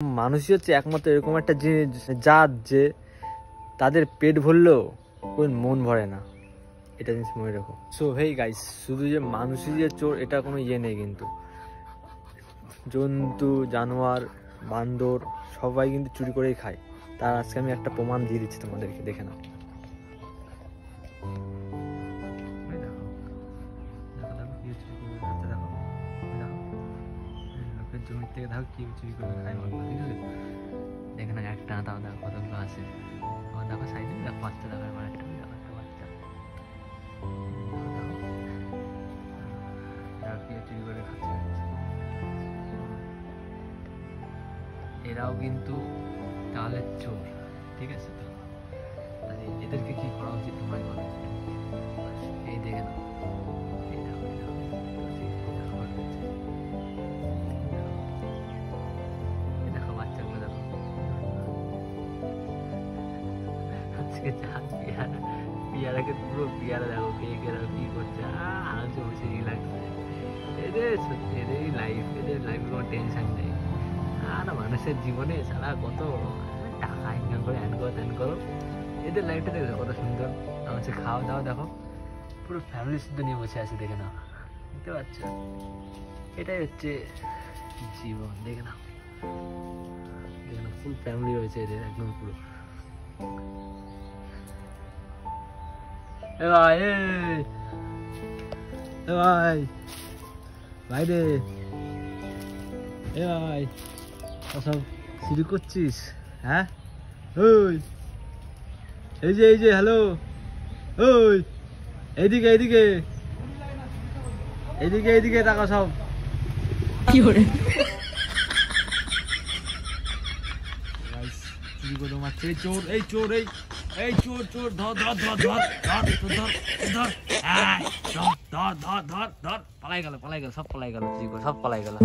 মানুষই হচ্ছে একমাত্র এরকম একটা জিনিস জাত যে তাদের পেট ভরলেও কোন মন ভরে না, এটা জিনিস মনে রাখো। সো হেই গাইস, শুধু যে মানুষই যে চোর এটা কোনো ইয়ে নেই, কিন্তু জন্তু জানোয়ার বান্দর সবাই কিন্তু চুরি করেই খায়। তার আজকে আমি একটা প্রমাণ দিয়ে দিচ্ছি তোমাদেরকে, দেখে নাও। জমির থেকে দেখো কি চুরি করে খায় বলবো, ঠিক আছে? দেখে না একটা দাও, দেখো কতগুলো আছে। আমার দেখো সাইডে দেখো বাচ্চা, দেখো আমার একটা বাচ্চা চুরি করে খাচ্ছে। এরাও কিন্তু তাহলে চোর, ঠিক আছে? এদেরকে কি করা উচিত তোমার বলো? এই দেখে নাও, পিয়ারাকে পুরো পিয়ারা দেখো পেয়েরা কি করছে, আনন্দে বসে লাগছে। এদের সত্যি এদের লাইফ, এদের লাইফে কোনো টেনশন নেই। আর মানুষের জীবনে সারা কত টাকা ইনকাম করে, হ্যান করো ত্যান করো। এদের লাইফটা দেখো কত সুন্দর। হচ্ছে খাওয়া দাওয়া দেখো, পুরো ফ্যামিলি শুদ্ধ নিয়ে বসে আছে, দেখে নাও, বুঝতে পারছো? এটাই হচ্ছে জীবন, দেখে নাও, দেখে নাও ফুল ফ্যামিলি রয়েছে এদের, একদম পুরো। ভাই ভাই ভাই রে, ভাই সব চুরি করছিস? হ্যাঁ, ওই এই যে হ্যালো, ওই এইদিকে এইদিকে এইদিকে এইদিকে টাকা সব কি করে চুরি করে মারছে। এই চোর, এই চোর, এই চোর চোর, ধর ধর ধর ধর ধর ধর ধর ধর ধর ধর ধর, পালাই গেল সব পালাই গেল, সব পালাই গেল।